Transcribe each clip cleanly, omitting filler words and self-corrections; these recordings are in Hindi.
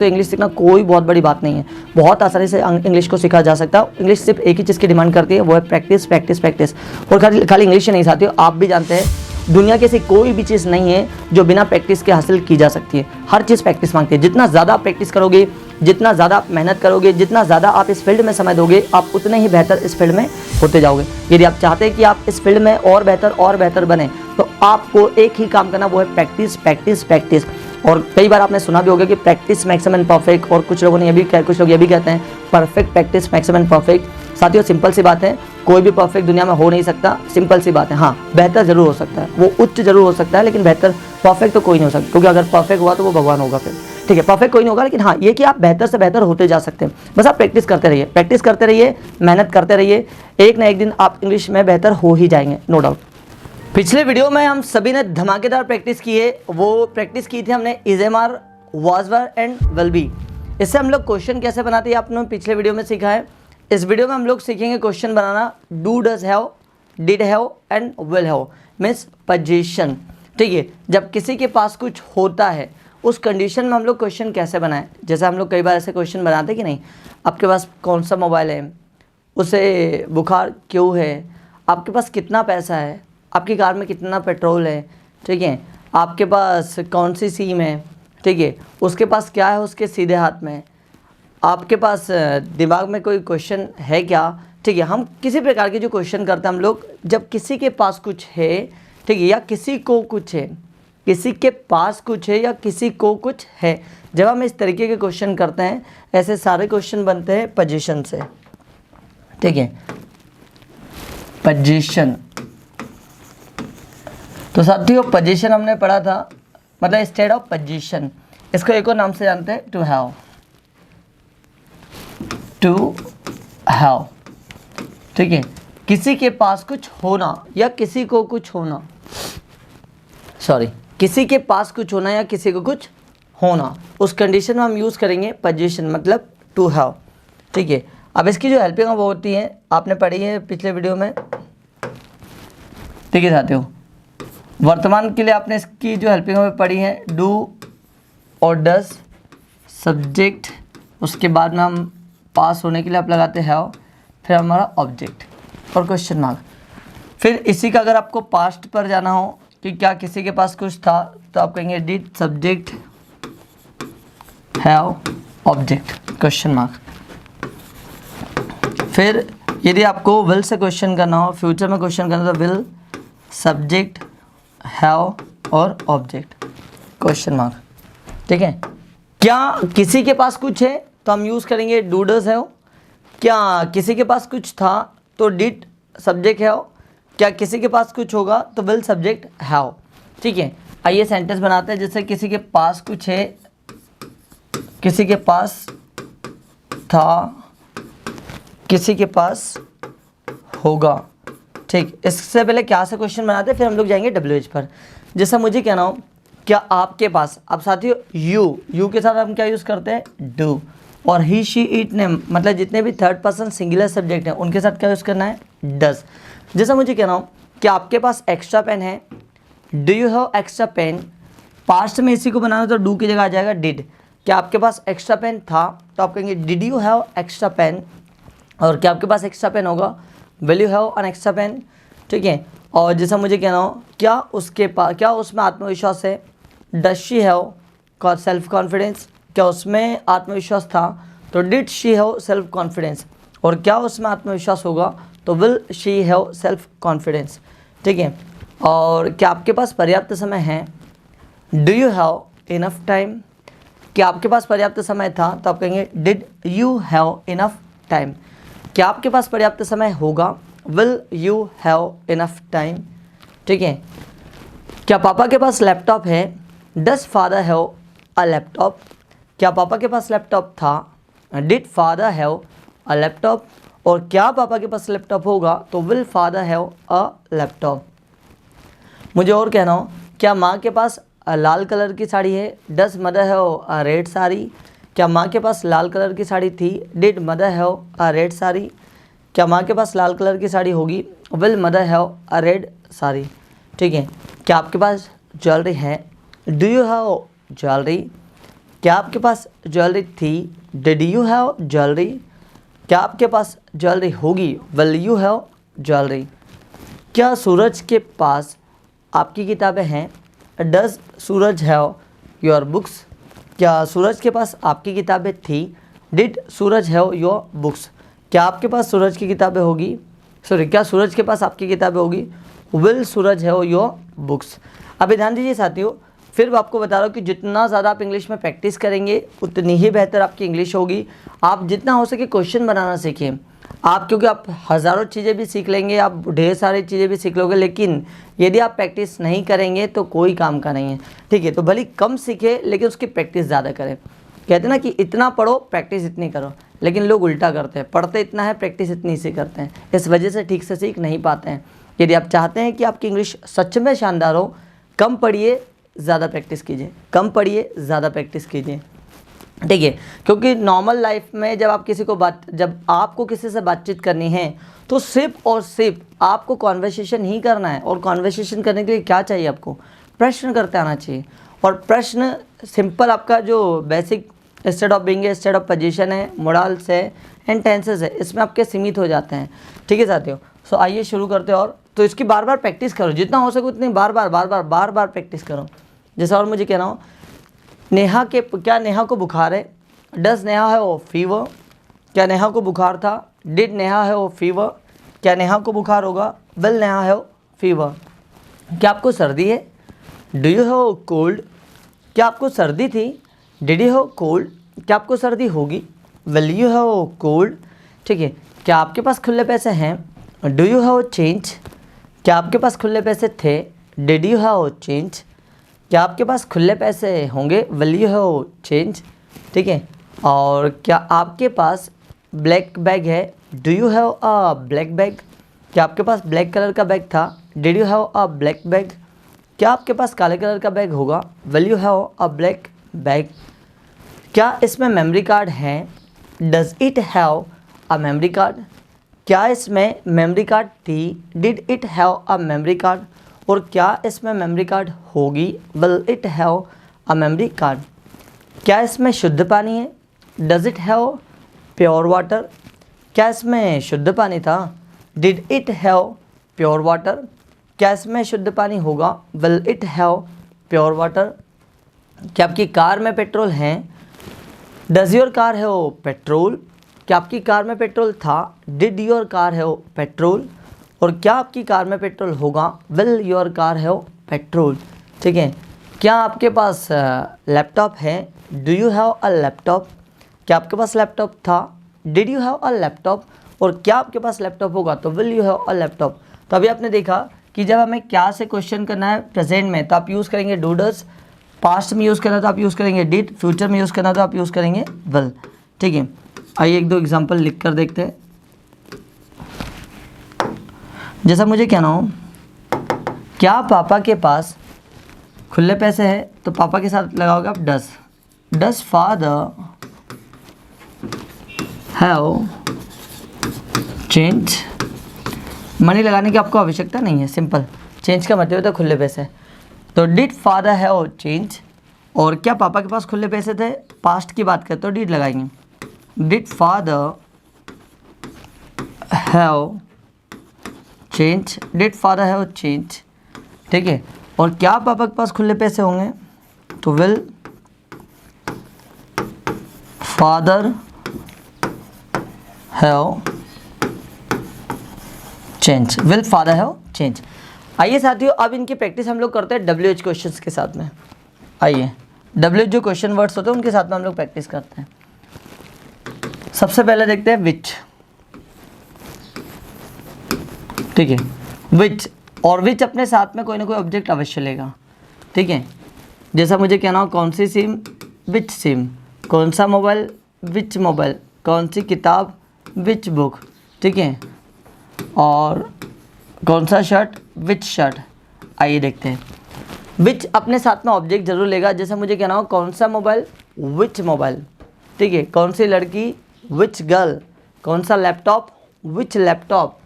तो इंग्लिश सीखना कोई बहुत बड़ी बात नहीं है, बहुत आसानी से इंग्लिश को सीखा जा सकता है। इंग्लिश सिर्फ एक ही चीज़ की डिमांड करती है, वो है प्रैक्टिस प्रैक्टिस प्रैक्टिस। और खाली इंग्लिश ही नहीं साथियों, आप भी जानते हैं दुनिया की ऐसी कोई भी चीज़ नहीं है जो बिना प्रैक्टिस के हासिल की जा सकती है। हर चीज़ प्रैक्टिस मांगती है। जितना ज़्यादा आप प्रैक्टिस करोगे, जितना ज़्यादा आप मेहनत करोगे, जितना ज़्यादा आप इस फील्ड में समय दोगे, आप उतने ही बेहतर इस फील्ड में होते जाओगे। यदि आप चाहते हैं कि आप इस फील्ड में और बेहतर बने, तो आपको एक ही काम करना, वो है प्रैक्टिस प्रैक्टिस प्रैक्टिस। और कई बार आपने सुना भी होगा कि प्रैक्टिस मैक्स एंड परफेक्ट, और कुछ लोग ये भी कहते हैं perfect practice max and perfect. साथियों सिंपल सी बात है, कोई भी परफेक्ट दुनिया में हो नहीं सकता, सिंपल सी बात है। हाँ, बेहतर जरूर हो सकता है, वो उच्च जरूर हो सकता है, लेकिन बेहतर परफेक्ट तो कोई नहीं हो सकता, क्योंकि अगर परफेक्ट हुआ तो वो भगवान होगा फिर। ठीक है, परफेक्ट कोई नहीं होगा, लेकिन हाँ ये कि आप बेहतर से बेहतर होते जा सकते हैं। बस आप प्रैक्टिस करते रहिए, मेहनत करते रहिए, एक ना एक दिन आप इंग्लिश में बेहतर हो ही जाएंगे, नो डाउट। पिछले वीडियो में हम सभी ने धमाकेदार प्रैक्टिस की है। वो प्रैक्टिस की थी हमने इजेमार, वाजवर एंड विल बी। इससे हम लोग क्वेश्चन कैसे बनाते हैं आपने पिछले वीडियो में सीखा है। इस वीडियो में हम लोग सीखेंगे question banana do, does have, did have and will have, means position. ठीक है, जब किसी के पास कुछ होता है उस कंडीशन में हम लोग क्वेश्चन कैसे बनाएं। जैसे हम लोग कई बार ऐसे क्वेश्चन बनाते कि नहीं, आपके पास कौन सा मोबाइल है, उसे बुखार क्यों है, आपके पास कितना पैसा है, आपकी कार में कितना पेट्रोल है, ठीक है, आपके पास कौन सी सिम है, ठीक है, उसके पास क्या है उसके सीधे हाथ में, आपके पास दिमाग में कोई क्वेश्चन है क्या। ठीक है, हम किसी प्रकार के जो क्वेश्चन करते हैं हम लोग, जब किसी के पास कुछ है, ठीक है, या किसी को कुछ है, किसी के पास कुछ है या किसी को कुछ है, जब हम इस तरीके के क्वेश्चन करते हैं, ऐसे सारे क्वेश्चन बनते हैं पोजीशन से। ठीक है, पोजीशन। तो साथियों पोजीशन हमने पढ़ा था, मतलब स्टेट ऑफ पोजीशन। इसको एक और नाम से जानते हैं, टू हैव। टू हैव, ठीक है, किसी के पास कुछ होना या किसी को कुछ होना, सॉरी, किसी के पास कुछ होना या किसी को कुछ होना, उस कंडीशन में हम यूज़ करेंगे पोजीशन, मतलब टू हैव। ठीक है, अब इसकी जो हेल्पिंग वो होती है आपने पढ़ी है पिछले वीडियो में। ठीक है साथियों, वर्तमान के लिए आपने इसकी जो हेल्पिंग है पढ़ी है, डू और डज, सब्जेक्ट, उसके बाद में हम पास होने के लिए आप लगाते हैव, फिर हमारा ऑब्जेक्ट और क्वेश्चन मार्क। फिर इसी का अगर आपको पास्ट पर जाना हो कि क्या किसी के पास कुछ था, तो आप कहेंगे did, subject, have, object, question mark. फिर यदि आपको विल से क्वेश्चन करना हो, फ्यूचर में क्वेश्चन करना, तो विल, सब्जेक्ट, हैव और ऑब्जेक्ट, क्वेश्चन मार्क। ठीक है, क्या किसी के पास कुछ है तो हम यूज़ करेंगे डू, डज, हैव। क्या किसी के पास कुछ था तो डिड, सब्जेक्ट, हैव। क्या किसी के पास कुछ होगा तो विल, सब्जेक्ट, हैव। ठीक है, आइए सेंटेंस बनाते हैं। जैसे किसी के पास कुछ है, किसी के पास था, किसी के पास होगा। ठीक, इससे पहले क्या से क्वेश्चन बनाते हैं, फिर हम लोग जाएंगे WH पर। जैसा मुझे कहना हो, क्या आपके पास, अब साथियों यू के साथ हम क्या यूज़ करते हैं, डू, और ही, शी, इट, नेम, मतलब जितने भी थर्ड पर्सन सिंगुलर सब्जेक्ट हैं उनके साथ क्या यूज़ करना है, डज। जैसा मुझे कहना हो, क्या आपके पास एक्स्ट्रा पेन है, do you have extra pen. Past में इसी को बनाना तो डू की जगह आ जाएगा डिड। क्या आपके पास एक्स्ट्रा पेन था तो आप कहेंगे did you have extra pen. और क्या आपके पास एक्स्ट्रा पेन होगा, will you have an extra pen. ठीक है, और जैसा मुझे कहना हो, क्या उसके पास, क्या उसमें आत्मविश्वास है, does she have self confidence. क्या उसमें आत्मविश्वास था तो did she have self confidence. और क्या उसमें आत्मविश्वास होगा तो will she have self confidence. ठीक है, और क्या आपके पास पर्याप्त समय है, do you have enough time. क्या आपके पास पर्याप्त समय था तो आप कहेंगे did you have enough time. क्या आपके पास पर्याप्त समय होगा, will you have enough time. ठीक है, क्या पापा के पास लैपटॉप है, does father have a laptop. क्या पापा के पास लैपटॉप था, did father have a laptop. और क्या पापा के पास लैपटॉप होगा तो will father have a laptop. मुझे और कहना हो, क्या माँ के पास लाल कलर की साड़ी है, does mother have a red sari. क्या माँ के पास लाल कलर की साड़ी थी, did mother have a red sari. क्या माँ के पास लाल कलर की साड़ी होगी, will mother have a red sari. ठीक है, क्या आपके पास ज्वेलरी है, डू यू हैव ज्वेलरी। क्या आपके पास ज्वेलरी थी? Did you have jewellery? क्या आपके पास ज्वेलरी होगी? Will you have jewellery? क्या सूरज के पास आपकी किताबें हैं? Does Suraj have your books? क्या सूरज के पास आपकी किताबें थी? Did Suraj have your books? क्या आपके पास सूरज की किताबें होगी? क्या सूरज के पास आपकी किताबें होगी? Will Suraj have your books? अभी ध्यान दीजिए साथियों, फिर आपको बता रहा हूँ कि जितना ज़्यादा आप इंग्लिश में प्रैक्टिस करेंगे उतनी ही बेहतर आपकी इंग्लिश होगी। आप जितना हो सके क्वेश्चन बनाना सीखें आप, क्योंकि आप हज़ारों चीज़ें भी सीख लेंगे, आप ढेर सारी चीज़ें भी सीख लोगे, लेकिन यदि आप प्रैक्टिस नहीं करेंगे तो कोई काम का नहीं है। ठीक है, तो भले कम सीखे लेकिन उसकी प्रैक्टिस ज़्यादा करें। कहते हैं ना कि इतना पढ़ो प्रैक्टिस इतनी करो, लेकिन लोग उल्टा करते हैं, पढ़ते इतना है प्रैक्टिस इतनी सी करते हैं, इस वजह से ठीक से सीख नहीं पाते हैं। यदि आप चाहते हैं कि आपकी इंग्लिश सच में शानदार हो, कम पढ़िए ज़्यादा प्रैक्टिस कीजिए, कम पढ़िए ज़्यादा प्रैक्टिस कीजिए। ठीक है, क्योंकि नॉर्मल लाइफ में जब आपको किसी से बातचीत करनी है तो सिर्फ और सिर्फ आपको कॉन्वर्सेशन ही करना है। और कॉन्वर्सेशन करने के लिए क्या चाहिए आपको? प्रश्न करते आना चाहिए। और प्रश्न सिंपल आपका जो बेसिक स्टेट ऑफ बीइंग है, स्टेट ऑफ पोजीशन है, मोडल्स है एंड टेंसेस है, इसमें आपके सीमित हो जाते हैं। ठीक है साथियों, सो आइए शुरू करते हैं। और तो इसकी बार बार प्रैक्टिस करो, जितना हो सके उतनी बार बार प्रैक्टिस करो। जैसा और मुझे कहना हो, क्या नेहा को बुखार है? डज नेहा है फीवर? क्या नेहा को बुखार था? डिड नेहा है फीवर? क्या नेहा को बुखार होगा? विल नेहा है फीवर? क्या आपको सर्दी है? Do you have cold? क्या आपको सर्दी थी? Did you have cold? क्या आपको सर्दी होगी? Will you have cold? ठीक है, क्या आपके पास खुले पैसे हैं? Do you have change? क्या आपके पास खुले पैसे थे? Did you have change? क्या आपके पास खुले पैसे होंगे? Will you have change? ठीक है, और क्या आपके पास ब्लैक बैग है? Do you have a black bag? क्या आपके पास ब्लैक कलर का बैग था? Did you have a black bag? क्या आपके पास काले कलर का बैग होगा? Will you have a black bag? क्या इसमें मेमोरी कार्ड है? Does it have a memory card? क्या इसमें मेमोरी कार्ड थी? Did it have a memory card? और क्या इसमें मेमोरी कार्ड होगी? Will it have a memory card? क्या इसमें शुद्ध पानी है? Does it have pure water? क्या इसमें शुद्ध पानी था? Did it have pure water? क्या इसमें शुद्ध पानी होगा? Will it have pure water? क्या आपकी कार में पेट्रोल है? Does your car have petrol? क्या आपकी कार में पेट्रोल था? Did your car have petrol? और क्या आपकी कार में पेट्रोल होगा? Will your car have petrol? ठीक है, क्या आपके पास लैपटॉप है? Do you have a laptop? क्या आपके पास लैपटॉप था? Did you have a laptop? और क्या आपके पास लैपटॉप होगा? तो will you have a laptop? तो अभी आपने देखा कि जब हमें क्या से क्वेश्चन करना है प्रेजेंट में तो आप यूज़ करेंगे डू डज, पास्ट में यूज़ करना है तो आप यूज़ करेंगे डिड, फ्यूचर में यूज़ करना है तो आप यूज़ करेंगे विल। ठीक है, आइए एक दो एग्जाम्पल लिख कर देखते हैं। जैसा मुझे कहना हो, क्या पापा के पास खुले पैसे है? तो पापा के साथ लगाओगे आप does. Does father have change? Money लगाने की आपको आवश्यकता नहीं है, सिंपल चेंज का मतलब होता है खुले पैसे। तो डिड फादर हैव चेंज? और क्या पापा के पास खुले पैसे थे? पास्ट की बात करते तो डिड लगाएंगे। Did father have change? Did father have change? ठीक है, और क्या पापा के पास खुले पैसे होंगे? तो will father have change? Will father have change? आइए साथियों, अब इनकी प्रैक्टिस हम लोग करते हैं WH क्वेश्चंस के साथ में। आइए, WH जो क्वेश्चन वर्ड्स होते हैं उनके साथ में हम लोग प्रैक्टिस करते हैं। सबसे पहले देखते हैं विच। ठीक है, विच, और विच अपने साथ में कोई ना कोई ऑब्जेक्ट अवश्य लेगा। ठीक है, जैसा मुझे कहना हो, कौन सी सिम? विच सिम? कौन सा मोबाइल? विच मोबाइल? कौन सी किताब? Which book? ठीक है, और कौन सा शर्ट? विच शर्ट? आइए देखते हैं। विच अपने साथ में ऑब्जेक्ट जरूर लेगा। जैसे मुझे कहना हो, कौन सा मोबाइल? विच मोबाइल? ठीक है, कौन सी लड़की? विच गर्ल? कौन सा लैपटॉप? विच लैपटॉप?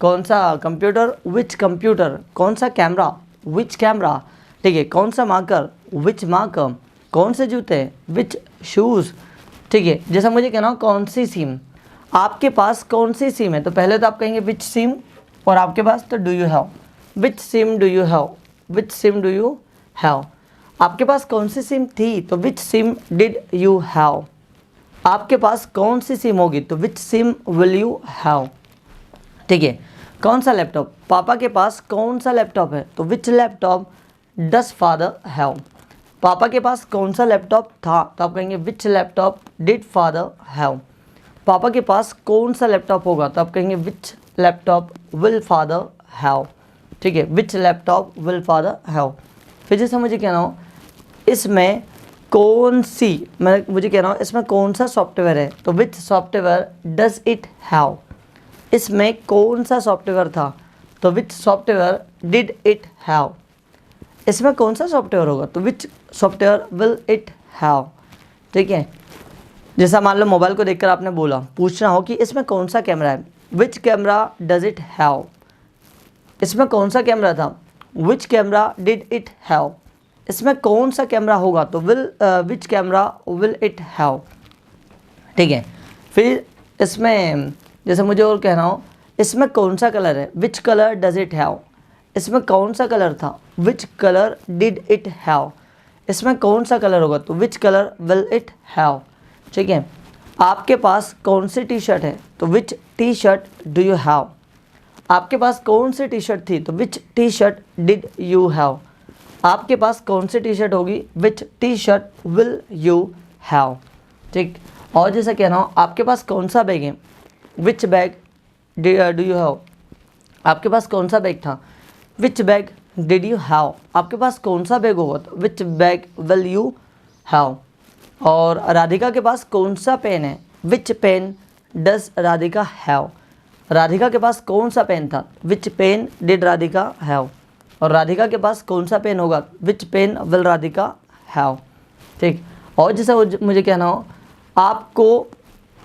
कौन सा कंप्यूटर? विच कंप्यूटर? कौन सा कैमरा? विच कैमरा? ठीक है, कौन सा मार्कर? विच मार्कर? कौन से जूते हैं, विच शूज़। ठीक है, जैसा मुझे कहना हो कौन सी सिम, आपके पास कौन सी सिम है, तो पहले तो आप कहेंगे विच सिम, और आपके पास तो do you have, which SIM do you have, which SIM do you have. आपके पास कौन सी सिम थी, तो विच सिम डिड यू हैव। आपके पास कौन सी सिम होगी, तो विच सिम विल यू हैव। ठीक है, कौन सा लैपटॉप, पापा के पास कौन सा लैपटॉप है, तो विच लैपटॉप डज फादर हैव। पापा के पास कौन सा लैपटॉप था, तो आप कहेंगे विच लैपटॉप डिड फादर हैव। पापा के पास कौन सा लैपटॉप होगा, तो आप कहेंगे विच लैपटॉप विल फादर हैव। ठीक है, विच लैपटॉप विल फादर हैव। फिर जैसे मुझे कहना हो इसमें कौन सी, मैं मुझे कहना हो इसमें कौन सा सॉफ्टवेयर है, तो विच सॉफ्टवेयर डज इट हैव। इसमें कौन सा सॉफ्टवेयर था, तो विच सॉफ्टवेयर डिड इट हैव। इसमें कौन सा सॉफ्टवेयर होगा, तो विच सॉफ्टवेयर विल इट हैव। ठीक है, जैसा मान लो मोबाइल को देखकर आपने बोला, पूछना हो कि इसमें कौन सा कैमरा है, विच कैमरा डज इट हैव। इसमें कौन सा कैमरा था, विच कैमरा डिड इट हैव। इसमें कौन सा कैमरा होगा, तो विच कैमरा विल इट हैव। ठीक है, फिर इसमें जैसे मुझे और कहना हो इसमें कौन सा कलर है, which colour does it have. इसमें कौन सा कलर था, which colour did it have. इसमें कौन सा कलर होगा, तो which colour will it have. ठीक है, आपके पास कौन सी टी शर्ट है, तो which T shirt do you have. आपके पास कौन सी टी शर्ट थी, तो which T shirt did you have. आपके पास कौन सी टी शर्ट होगी, which T shirt will you have. ठीक, और जैसा कहना हो आपके पास कौन सा बैग है, which bag do you have. आपके पास कौन सा बैग था, which bag did you have. आपके पास कौन सा बैग होगा, तो which bag will you have. और राधिका के पास कौन सा पेन है, which pen does Radhika have. Radhika के पास कौन सा पेन था, which pen did Radhika have. और राधिका के पास कौन सा पेन होगा, which pen will Radhika have. ठीक, और जैसा मुझे कहना हो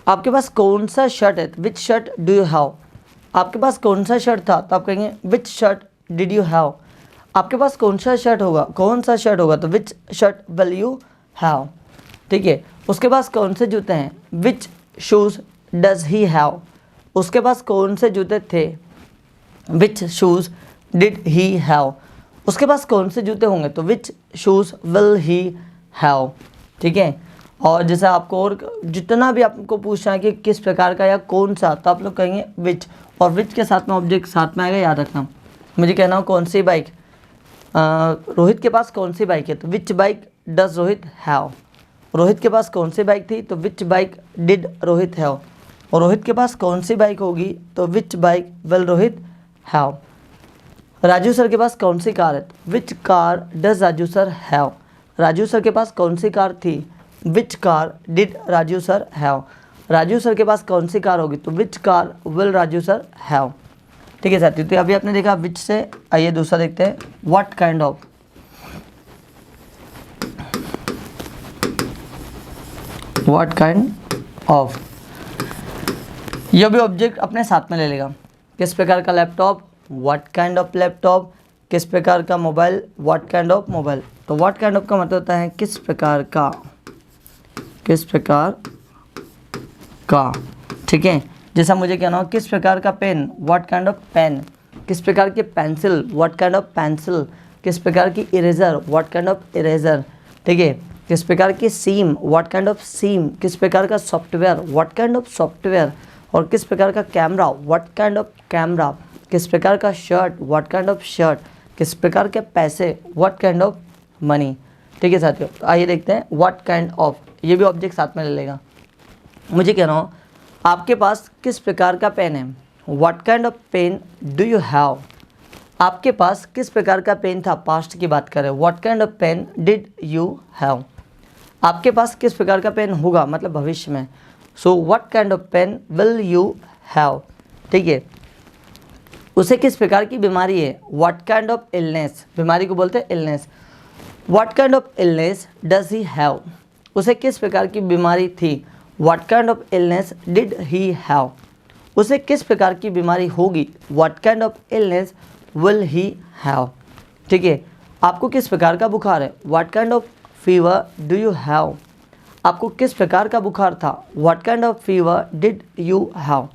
आपके पास कौन सा शर्ट है, विच शर्ट डू यू हैव। आपके पास कौन सा शर्ट था, तो आप कहेंगे विच शर्ट डिड यू हैव। आपके पास कौन सा शर्ट होगा, तो विच शर्ट विल यू हैव। ठीक है, उसके पास कौन से जूते हैं, विच शूज़ डज ही हैव। उसके पास कौन से जूते थे, विच शूज़ डिड ही हैव। उसके पास कौन से जूते होंगे, तो विच शूज़ विल ही हैव। ठीक है, और जैसा आपको और जितना भी आपको पूछना है कि किस प्रकार का या कौन सा, तो आप लोग कहेंगे विच, और विच के साथ में ऑब्जेक्ट साथ में आएगा, याद रखना। मुझे कहना हो कौन सी बाइक, रोहित के पास कौन सी बाइक है, तो which bike does Rohit have. Rohit के पास कौन सी बाइक थी, तो which bike did Rohit have. और रोहित के पास कौन सी बाइक होगी, तो which bike will Rohit have. Raju sir के पास कौन सी कार है, which car does Raju sir have. Raju sir के पास कौन सी कार थी, which car did Raju sir have. Raju sir के पास कौन सी कार होगी, तो which car will Raju sir have. ठीक है साथियों, तो अभी आपने देखा विच से, आइए दूसरा देखते हैं, what kind of. What kind of, यह भी ऑब्जेक्ट अपने साथ में ले लेगा। किस प्रकार का laptop, what kind of laptop. किस प्रकार का mobile, what kind of mobile. तो व्हाट काइंड ऑफ का मतलब होता है किस प्रकार का, किस प्रकार का। ठीक है, जैसा मुझे कहना हो किस प्रकार का pen, what kind of pen. किस प्रकार की pencil, what kind of pencil. किस प्रकार की eraser, what kind of eraser. ठीक है, किस प्रकार की SIM, what kind of SIM. किस प्रकार का software, what kind of software. और किस प्रकार का camera, what kind of camera. किस प्रकार का shirt, what kind of shirt. किस प्रकार के पैसे, व्हाट काइंड ऑफ मनी। ठीक है साथियों, तो आइए देखते हैं व्हाट काइंड ऑफ, ये भी ऑब्जेक्ट साथ में ले लेगा। मुझे कह रहा हूँ आपके पास किस प्रकार का पेन है, what kind of pen do you have. आपके पास किस प्रकार का पेन था, पास्ट की बात करें, what kind of pen did you have. आपके पास किस प्रकार का पेन होगा, मतलब भविष्य में, so what kind of pen will you have. ठीक है, उसे किस प्रकार की बीमारी है, व्हाट काइंड ऑफ इलनेस। बीमारी को बोलते हैं illness. What kind of illness does he have. उसे किस प्रकार की बीमारी थी, what kind of illness did he have. उसे किस प्रकार की बीमारी होगी, what kind of illness will he have. ठीक है, आपको किस प्रकार का बुखार है, what kind of fever do you have? आपको किस प्रकार का बुखार था? What kind of fever did you have?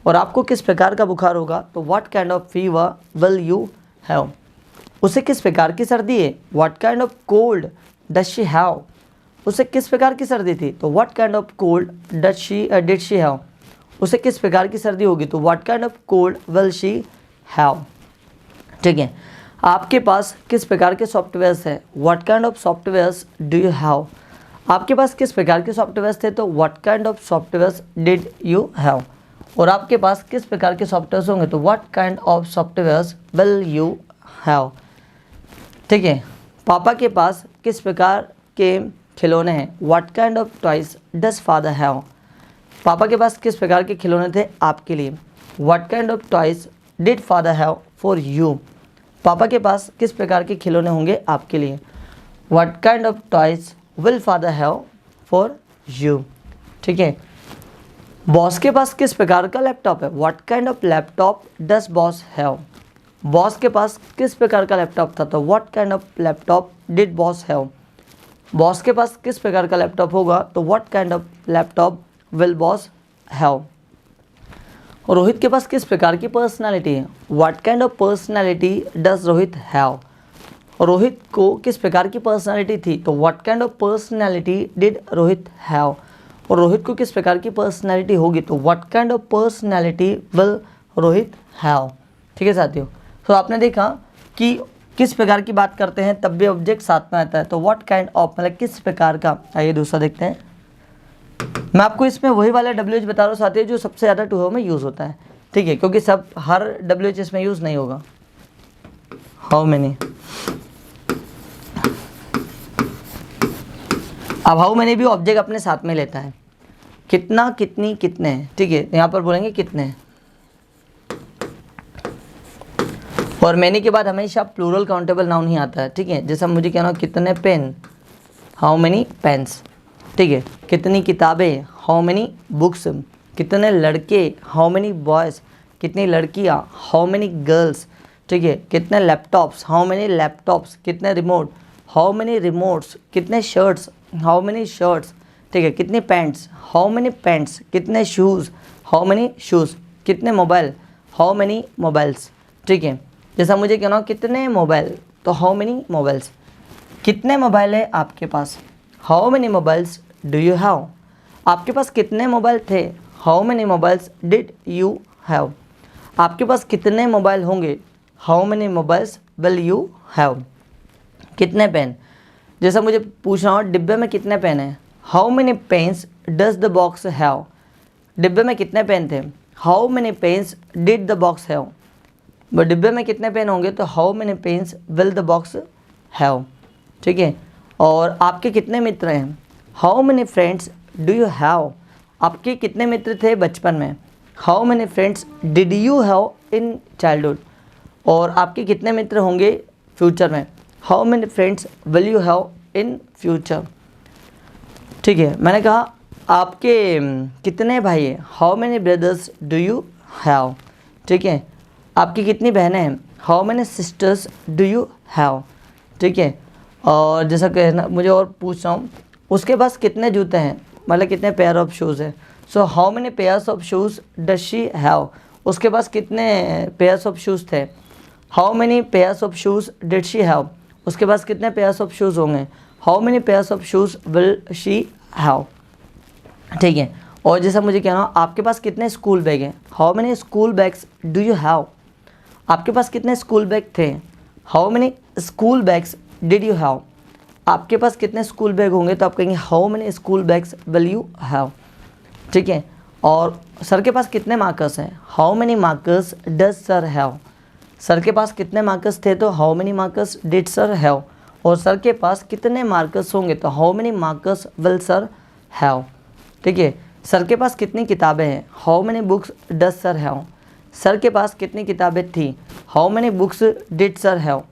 और आपको किस प्रकार का बुखार होगा तो what kind of fever will you have? उसे किस प्रकार की सर्दी है? What kind of cold does she have? उसे किस प्रकार की सर्दी थी तो what kind of cold did she have? उसे किस प्रकार की सर्दी होगी तो what kind of cold will she have? ठीक है। आपके पास किस प्रकार के सॉफ्टवेयर्स है? What kind of softwares do you have? आपके पास किस प्रकार के सॉफ्टवेयर्स थे तो what kind of softwares did you have? और आपके पास किस प्रकार के सॉफ्टवेयर्स होंगे तो what kind of softwares will you have? ठीक है। पापा के पास किस प्रकार के खिलौने हैं? What kind of toys does father have? पापा के पास किस प्रकार के खिलौने थे आपके लिए? What kind of toys did father have for you? पापा के पास किस प्रकार के खिलौने होंगे आपके लिए? What kind of toys will father have for you? ठीक है। बॉस के पास किस प्रकार का लैपटॉप है? What kind of laptop does boss have? Boss के पास किस प्रकार का लैपटॉप था तो what kind of laptop did boss have? Boss के पास किस प्रकार का लैपटॉप होगा तो what kind of laptop will boss have? और रोहित के पास किस प्रकार की पर्सनालिटी है? What kind of personality does Rohit have? और रोहित को किस प्रकार की पर्सनालिटी थी तो what kind of personality did Rohit have? और रोहित को किस प्रकार की पर्सनालिटी होगी तो what kind of personality will Rohit have? ठीक है साथियों। तो आपने देखा कि किस प्रकार की बात करते हैं तब भी ऑब्जेक्ट साथ में आता है, तो व्हाट काइंड ऑफ मतलब किस प्रकार का। आइए दूसरा देखते हैं। मैं आपको इसमें वही वाला WH बता रहा हूँ साथियों जो सबसे ज़्यादा टू हैव में यूज़ होता है, ठीक है, क्योंकि सब हर WH इसमें यूज़ नहीं होगा। हाउ मेनी, अब हाउ मेनी भी ऑब्जेक्ट अपने साथ में लेता है। कितना, कितनी, कितने, ठीक है, यहाँ पर बोलेंगे कितने। और मैनी के बाद हमेशा प्लूरल काउंटेबल नाउन ही आता है, ठीक है। जैसा मुझे कहना कितने पेन, हाउ मेनी पेन्स, ठीक है। कितनी किताबें, हाउ मेनी बुक्स। कितने लड़के, हाउ मेनी बॉयज़। कितनी लड़कियाँ, हाउ मेनी गर्ल्स, ठीक है। कितने लैपटॉप्स, हाउ मेनी लैपटॉप्स। कितने रिमोट, हाउ मेनी रिमोट्स। कितने शर्ट्स, हाउ मेनी शर्ट्स, ठीक है। कितनी पैंट्स, हाउ मेनी पैंट्स। कितने शूज़, हाउ मेनी शूज़। कितने मोबाइल, हाउ मेनी मोबाइल्स, ठीक है। जैसा मुझे कहना हो कितने मोबाइल, तो हाउ मेनी मोबाइल्स। कितने मोबाइल है आपके पास, how many mobiles do you have. आपके पास कितने मोबाइल थे, how many mobiles did you have. आपके पास कितने मोबाइल होंगे, how many mobiles will you have. कितने पेन, जैसा मुझे पूछना हो डिब्बे में कितने पेन हैं, how many pens does the box have. डिब्बे में कितने पेन थे, how many pens did the box have. डिब्बे में कितने पेन होंगे तो how many pens will the box have, ठीक है। और आपके कितने मित्र हैं, how many friends do you have. आपके कितने मित्र थे बचपन में, how many friends did you have in childhood. और आपके कितने मित्र होंगे फ्यूचर में, how many friends will you have in future, ठीक है। मैंने कहा आपके कितने भाई हैं, how many brothers do you have, ठीक है। आपकी कितनी बहनें हैं, how many sisters do you have, ठीक है। और जैसा कहना मुझे और पूछ रहा हूँ, उसके पास कितने जूते हैं, मतलब कितने पेयर ऑफ शूज़ है। So how many pairs of shoes does she have. उसके पास कितने पेयर्स ऑफ शूज़ थे, how many pairs of shoes did she have. उसके पास कितने पेयर्स ऑफ शूज़ होंगे, how many pairs of shoes will she have, ठीक है। और जैसा मुझे कहना हो आपके पास कितने स्कूल बैग हैं, how many school bags do you have. आपके पास कितने स्कूल बैग थे, how many school bags did you have. आपके पास कितने स्कूल बैग होंगे तो आप कहेंगे how many school bags will you have, ठीक है। और सर के पास कितने मार्कर्स हैं, how many markers does sir have. Sir के पास कितने मार्कर्स थे तो how many markers did sir have. और सर के पास कितने मार्कर्स होंगे तो how many markers will sir have, ठीक है। सर के पास कितनी किताबें हैं, how many books does sir have. Sir के पास कितनी किताबें थी, how many books did sir have.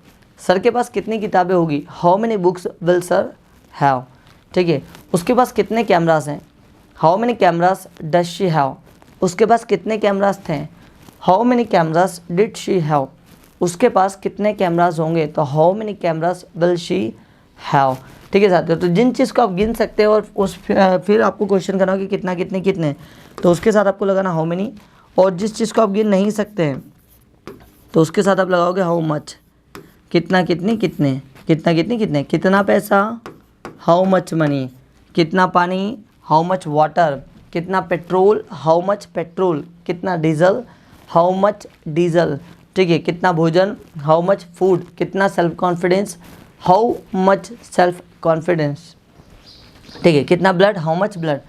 Sir के पास कितनी किताबें होगी, how many books will sir have, ठीक है। उसके पास कितने कैमरास हैं, how many cameras does she have. उसके पास कितने कैमरास थे, how many cameras did she have. उसके पास कितने कैमरास होंगे तो how many cameras will she have. ठीक है साथियों। तो जिन चीज़ को आप गिन सकते हैं और उस फिर आपको क्वेश्चन करना हो कि कितना कितने कितने, तो उसके साथ आपको लगाना हाउ मेनी। और जिस चीज़ को आप गिन नहीं सकते हैं तो उसके साथ आप लगाओगे हाउ मच, कितना कितनी कितने, कितना कितनी कितने, कितना पैसा हाउ मच मनी, कितना पानी हाउ मच वाटर, कितना पेट्रोल हाउ मच पेट्रोल, कितना डीजल हाउ मच डीजल, ठीक है, कितना भोजन हाउ मच फूड, कितना self confidence how much self confidence, ठीक है, कितना ब्लड हाउ मच ब्लड।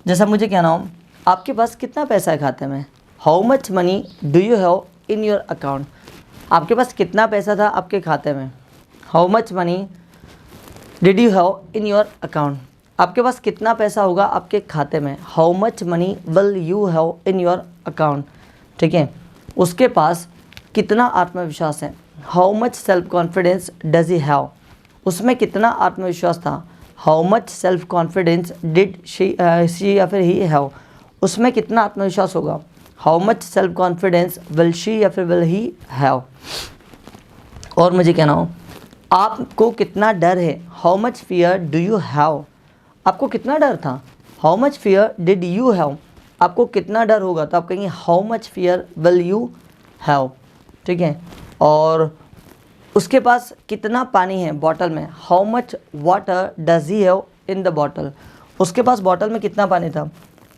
जैसा मुझे कहना हो आपके पास कितना पैसा है खाते में, how much money do you have in your account, आपके पास कितना पैसा था आपके खाते में, how much money did you have in your account, आपके पास कितना पैसा होगा आपके खाते में, how much money will you have in your account, ठीक है। उसके पास कितना आत्मविश्वास है, how much self confidence does he have, उसमें कितना आत्मविश्वास था, how much self confidence did she या फिर ही हैव, उसमें कितना आत्मविश्वास होगा, how much self confidence will she या फिर विल ही हैव। और मुझे कहना हो आपको कितना डर है, how much fear do you have, आपको कितना डर था, how much fear did you have, आपको कितना डर होगा तो आप कहेंगे how much fear will you have, ठीक है। और उसके पास कितना पानी है बॉटल में, how much water does he have in the bottle, उसके पास बॉटल में कितना पानी था,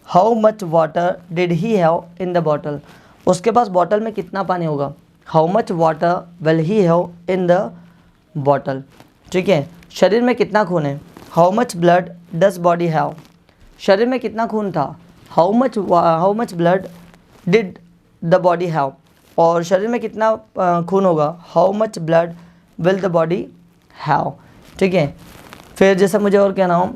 how much water did he have in the bottle, उसके पास बॉटल में कितना पानी होगा, how much water will he have in the bottle, ठीक है। शरीर में कितना खून है, how much blood does body have, शरीर में कितना खून था, how much blood did the body have, और शरीर में कितना खून होगा, how much blood will the body have, ठीक है। फिर जैसा मुझे और कहना हो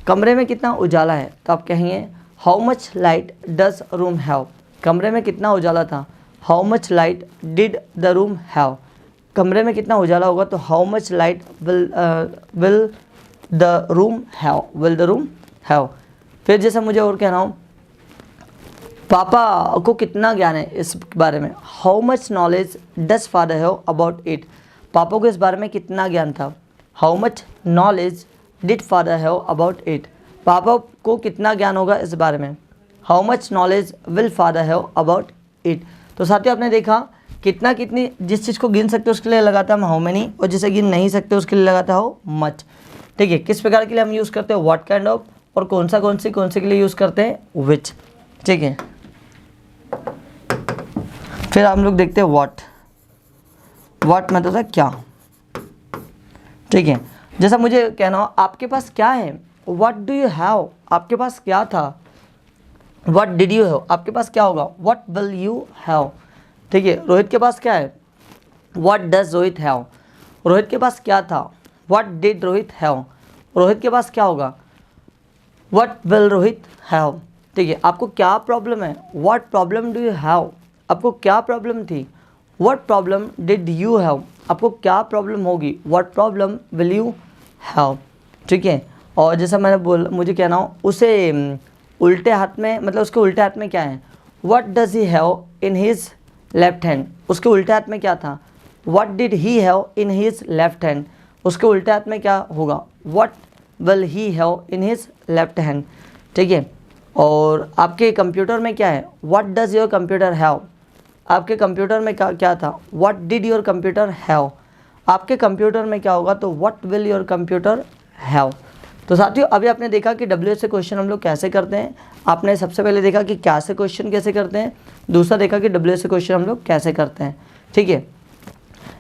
कमरे में कितना उजाला है तो आप कहेंगे how much light does room have, कमरे में कितना उजाला था, how much light did the room have, कमरे में कितना उजाला होगा तो how much light will the room have, will the room have. फिर जैसा मुझे और कहना हो पापा को कितना ज्ञान है इस बारे में, how much knowledge does father have about it, पापा को इस बारे में कितना ज्ञान था, how much knowledge did father have about it, पापा को कितना ज्ञान होगा इस बारे में, how much knowledge will father have about it. तो साथियों आपने देखा कितना कितनी, जिस चीज़ को गिन सकते हो उसके लिए लगाता है हाउ मेनी, और जिसे गिन नहीं सकते उसके लिए लगाता है हाउ मच, ठीक है। किस प्रकार के लिए हम यूज़ करते हैं व्हाट काइंड ऑफ, और कौन से के लिए यूज़ करते हैं विच, ठीक है। फिर हम लोग देखते हैं व्हाट मतलब है क्या, ठीक है। जैसा मुझे कहना हो आपके पास क्या है, व्हाट डू यू हैव, आपके पास क्या था, व्हाट डिड यू हैव, आपके पास क्या होगा, व्हाट विल यू हैव, ठीक है। रोहित के पास क्या है, what does Rohit have, Rohit के पास क्या था, what did Rohit have, Rohit के पास क्या होगा, व्हाट विल रोहित हैव, ठीक है। आपको क्या प्रॉब्लम है, what problem do you have, आपको क्या प्रॉब्लम थी, what problem did you have, आपको क्या प्रॉब्लम होगी, what problem will you have, ठीक है। और जैसा मैंने मुझे कहना हो उसे उल्टे हाथ में, मतलब उसके उल्टे हाथ में क्या है, what does he have in his left hand, उसके उल्टे हाथ में क्या था, what did he have in his left hand, उसके उल्टे हाथ में क्या होगा, what will he have in his left hand, ठीक है। और आपके कंप्यूटर में क्या है, what does your computer have, आपके कंप्यूटर में क्या था, what did your computer have, आपके कंप्यूटर में क्या होगा तो what will your computer have. तो साथियों अभी आपने देखा कि डब्ल्यू से क्वेश्चन हम लोग कैसे करते हैं, आपने सबसे पहले देखा कि क्या से क्वेश्चन कैसे करते हैं, दूसरा देखा कि डब्ल्यू से क्वेश्चन हम लोग कैसे करते हैं, ठीक है।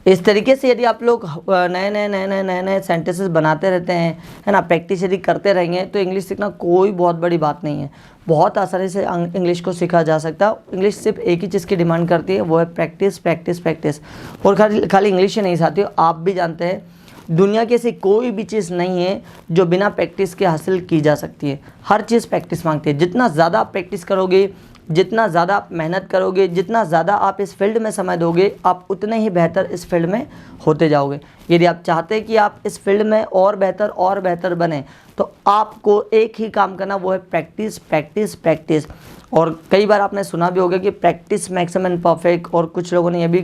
इस तरीके से यदि आप लोग नए सेंटेंसेस बनाते रहते हैं, है ना, प्रैक्टिस यदि करते रहेंगे तो इंग्लिश सीखना कोई बहुत बड़ी बात नहीं है, बहुत आसानी से इंग्लिश को सीखा जा सकता है। इंग्लिश सिर्फ एक ही चीज़ की डिमांड करती है, वो है प्रैक्टिस प्रैक्टिस प्रैक्टिस। और खाली इंग्लिश ही नहीं साथियों, आप भी जानते हैं दुनिया की ऐसी कोई भी चीज़ नहीं है जो बिना प्रैक्टिस के हासिल की जा सकती है, हर चीज़ प्रैक्टिस मांगती है। जितना ज़्यादा आप प्रैक्टिस करोगे, जितना ज़्यादा आप मेहनत करोगे, जितना ज़्यादा आप इस फील्ड में समय दोगे, आप उतने ही बेहतर इस फील्ड में होते जाओगे। यदि आप चाहते हैं कि आप इस फील्ड में और बेहतर बने तो आपको एक ही काम करना, वो है प्रैक्टिस प्रैक्टिस प्रैक्टिस। और कई बार आपने सुना भी होगा कि प्रैक्टिस मैक्स एंड परफेक्ट, और कुछ लोग ये भी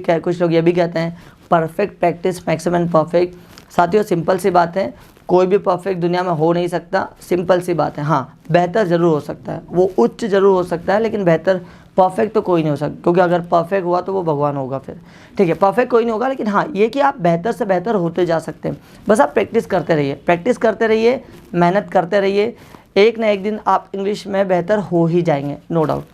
कहते हैं perfect practice max and perfect. साथियों सिंपल सी बात है, कोई भी परफेक्ट दुनिया में हो नहीं सकता, सिंपल सी बात है। हाँ, बेहतर ज़रूर हो सकता है, वो उच्च ज़रूर हो सकता है, लेकिन बेहतर परफेक्ट तो कोई नहीं हो सकता, क्योंकि अगर परफेक्ट हुआ तो वो भगवान होगा फिर। ठीक है, परफेक्ट कोई नहीं होगा, लेकिन हाँ ये कि आप बेहतर से बेहतर होते जा सकते हैं। बस आप प्रैक्टिस करते रहिए, प्रैक्टिस करते रहिए, मेहनत करते रहिए, एक ना एक दिन आप इंग्लिश में बेहतर हो ही जाएंगे, नो डाउट।